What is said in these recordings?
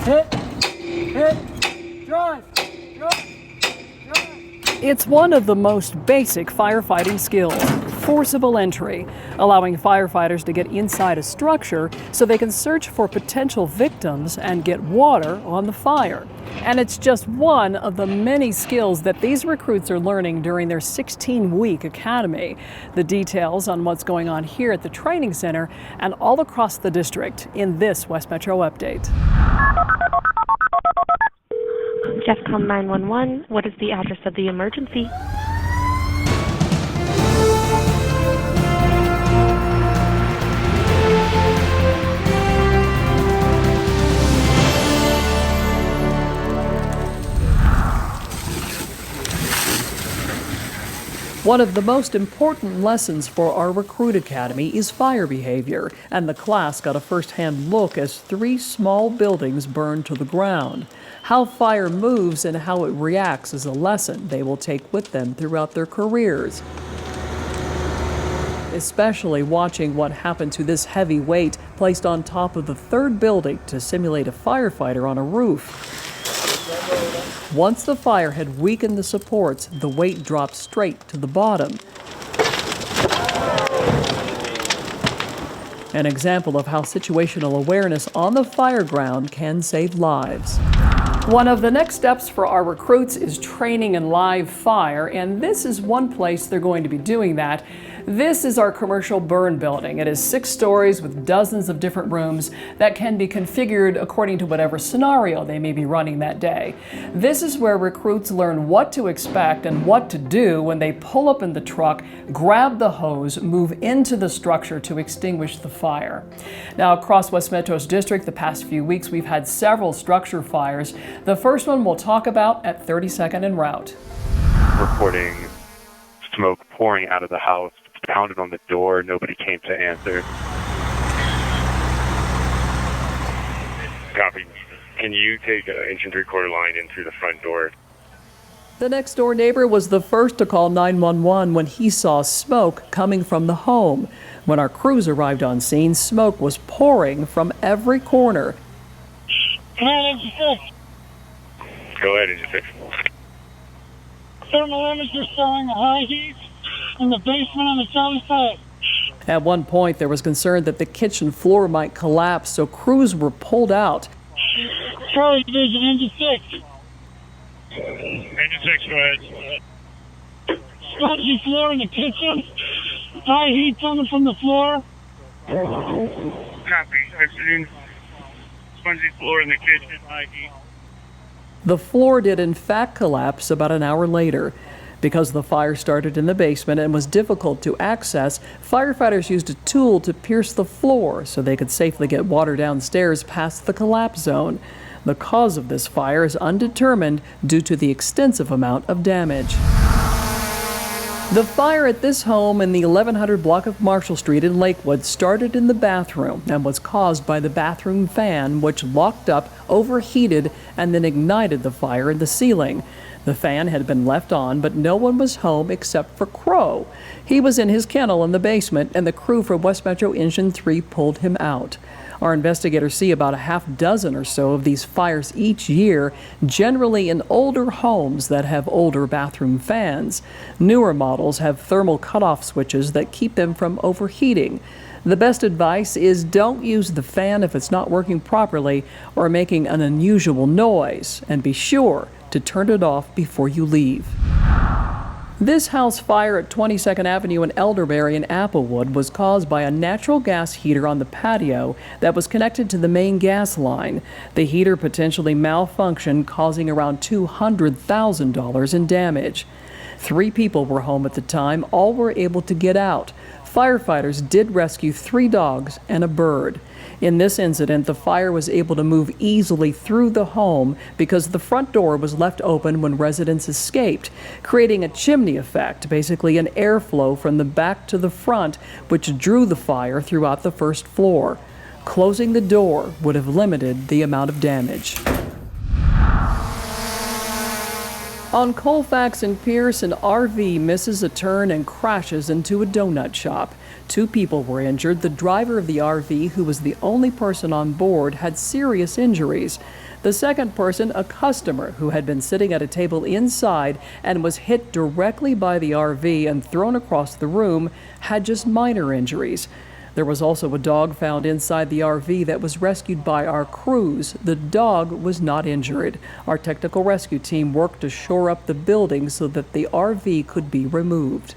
hit, drive, drive. It's one of the most basic firefighting skills, forcible entry, allowing firefighters to get inside a structure so they can search for potential victims and get water on the fire. And it's just one of the many skills that these recruits are learning during their 16-week academy. The details on what's going on here at the training center and all across the district in this West Metro update. JEFCOM 911, what is the address of the emergency? One of the most important lessons for our recruit academy is fire behavior, and the class got a first-hand look as 3 small buildings burned to the ground. How fire moves and how it reacts is a lesson they will take with them throughout their careers. Especially watching what happened to this heavy weight placed on top of the 3rd building to simulate a firefighter on a roof. Once the fire had weakened the supports, the weight dropped straight to the bottom. An example of how situational awareness on the fire ground can save lives. One of the next steps for our recruits is training in live fire, and this is one place they're going to be doing that. This is our commercial burn building. It is 6 stories with dozens of different rooms that can be configured according to whatever scenario they may be running that day. This is where recruits learn what to expect and what to do when they pull up in the truck, grab the hose, move into the structure to extinguish the fire. Now, across West Metro's district, the past few weeks, we've had several structure fires. The first one we'll talk about at 32nd en route. Reporting smoke pouring out of the house. Pounded on the door, nobody came to answer. Copy. Can you take an 1 3/4 line in through the front door? The next door neighbor was the first to call 911 when he saw smoke coming from the home. When our crews arrived on scene, smoke was pouring from every corner. Come on, Engine 6. Go ahead, Engine 6. Thermal imager showing a high heat in the basement on the Charlie side. At one point, there was concern that the kitchen floor might collapse, so crews were pulled out. Charlie Division, Engine 6. Engine 6, go ahead. Spongy floor in the kitchen. High heat coming from the floor. Copy. I've seen spongy floor in the kitchen, high heat. The floor did in fact collapse about an hour later. Because the fire started in the basement and was difficult to access, firefighters used a tool to pierce the floor so they could safely get water downstairs past the collapse zone. The cause of this fire is undetermined due to the extensive amount of damage. The fire at this home in the 1100 block of Marshall Street in Lakewood started in the bathroom and was caused by the bathroom fan, which locked up, overheated, and then ignited the fire in the ceiling. The fan had been left on, but no one was home except for Crow. He was in his kennel in the basement, and the crew from West Metro Engine 3 pulled him out. Our investigators see about a half dozen or so of these fires each year, generally in older homes that have older bathroom fans. Newer models have thermal cutoff switches that keep them from overheating. The best advice is don't use the fan if it's not working properly or making an unusual noise, and be sure to turn it off before you leave. This house fire at 22nd Avenue in Elderberry in Applewood was caused by a natural gas heater on the patio that was connected to the main gas line. The heater potentially malfunctioned, causing around $200,000 in damage. 3 people were home at the time. All were able to get out. Firefighters did rescue 3 dogs and a bird. In this incident, the fire was able to move easily through the home because the front door was left open when residents escaped, creating a chimney effect, basically an airflow from the back to the front, which drew the fire throughout the first floor. Closing the door would have limited the amount of damage. On Colfax and Pierce, an RV misses a turn and crashes into a donut shop. 2 people were injured. The driver of the RV, who was the only person on board, had serious injuries. The second person, a customer who had been sitting at a table inside and was hit directly by the RV and thrown across the room, had just minor injuries. There was also a dog found inside the RV that was rescued by our crews. The dog was not injured. Our technical rescue team worked to shore up the building so that the RV could be removed.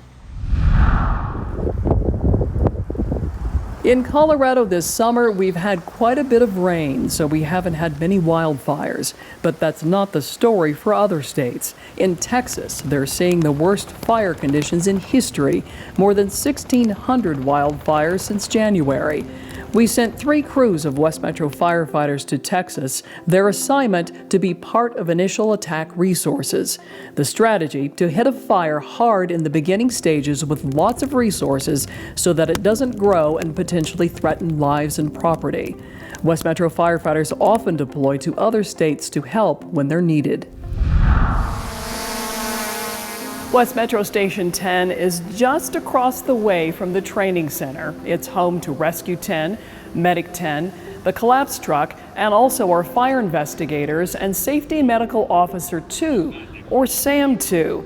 In Colorado this summer, we've had quite a bit of rain, so we haven't had many wildfires. But that's not the story for other states. In Texas, they're seeing the worst fire conditions in history, more than 1,600 wildfires since January. We sent 3 crews of West Metro firefighters to Texas, their assignment to be part of initial attack resources. The strategy, to hit a fire hard in the beginning stages with lots of resources so that it doesn't grow and potentially threaten lives and property. West Metro firefighters often deploy to other states to help when they're needed. West Metro Station 10 is just across the way from the training center. It's home to Rescue 10, Medic 10, the collapse truck, and also our fire investigators and Safety Medical Officer 2, or SAM 2.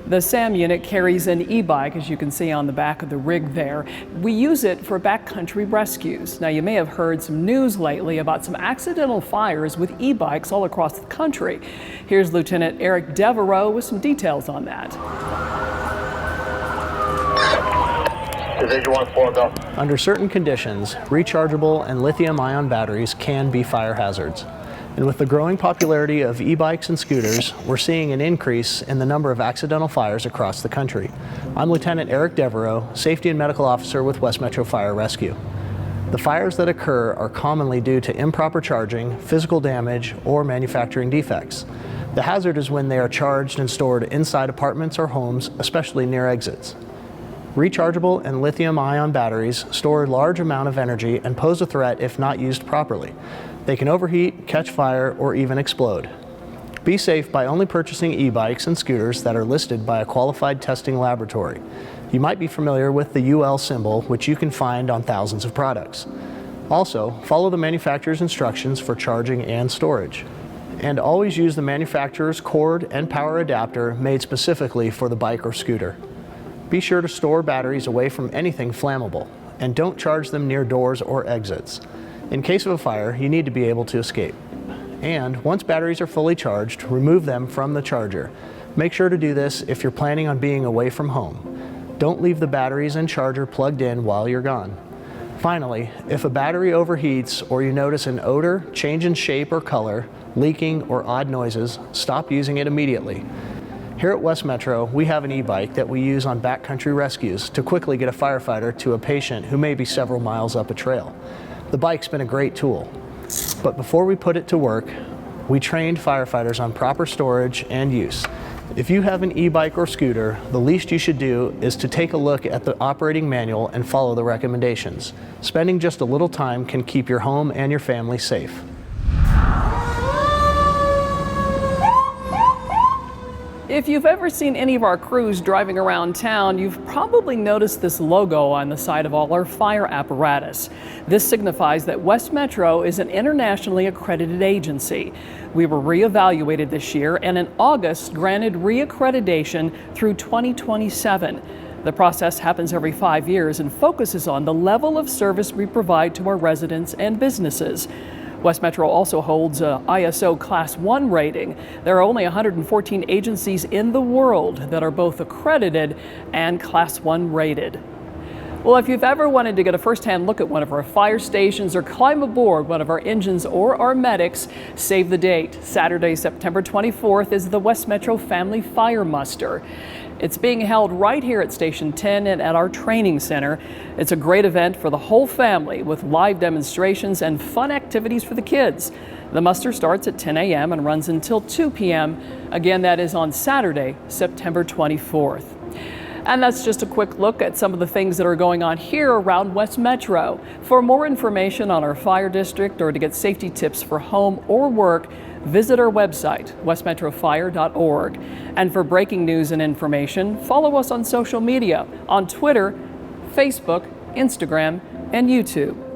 The SAM unit carries an e-bike, as you can see on the back of the rig there. We use it for backcountry rescues. Now, you may have heard some news lately about some accidental fires with e-bikes all across the country. Here's Lieutenant Eric Devereaux with some details on that. Division 1-4, go. Under certain conditions, rechargeable and lithium-ion batteries can be fire hazards. And with the growing popularity of e-bikes and scooters, we're seeing an increase in the number of accidental fires across the country. I'm Lieutenant Eric Devereaux, Safety and Medical Officer with West Metro Fire Rescue. The fires that occur are commonly due to improper charging, physical damage, or manufacturing defects. The hazard is when they are charged and stored inside apartments or homes, especially near exits. Rechargeable and lithium-ion batteries store a large amount of energy and pose a threat if not used properly. They can overheat, catch fire, or even explode. Be safe by only purchasing e-bikes and scooters that are listed by a qualified testing laboratory. You might be familiar with the UL symbol, which you can find on thousands of products. Also, follow the manufacturer's instructions for charging and storage. And always use the manufacturer's cord and power adapter made specifically for the bike or scooter. Be sure to store batteries away from anything flammable, and don't charge them near doors or exits. In case of a fire, you need to be able to escape. And once batteries are fully charged, remove them from the charger. Make sure to do this if you're planning on being away from home. Don't leave the batteries and charger plugged in while you're gone. Finally, if a battery overheats or you notice an odor, change in shape or color, leaking, or odd noises, stop using it immediately. Here at West Metro, we have an e-bike that we use on backcountry rescues to quickly get a firefighter to a patient who may be several miles up a trail. The bike's been a great tool, but before we put it to work, we trained firefighters on proper storage and use. If you have an e-bike or scooter, the least you should do is to take a look at the operating manual and follow the recommendations. Spending just a little time can keep your home and your family safe. If you've ever seen any of our crews driving around town, you've probably noticed this logo on the side of all our fire apparatus. This signifies that West Metro is an internationally accredited agency. We were reevaluated this year and in August granted reaccreditation through 2027. The process happens every 5 years and focuses on the level of service we provide to our residents and businesses. West Metro also holds a ISO Class 1 rating. There are only 114 agencies in the world that are both accredited and Class 1 rated. Well, if you've ever wanted to get a first-hand look at one of our fire stations or climb aboard one of our engines or our medics, save the date. Saturday, September 24th is the West Metro Family Fire Muster. It's being held right here at Station 10 and at our training center. It's a great event for the whole family with live demonstrations and fun activities for the kids. The muster starts at 10 a.m. and runs until 2 p.m. Again, that is on Saturday, September 24th. And that's just a quick look at some of the things that are going on here around West Metro. For more information on our fire district or to get safety tips for home or work, visit our website, westmetrofire.org. And for breaking news and information, follow us on social media on Twitter, Facebook, Instagram, and YouTube.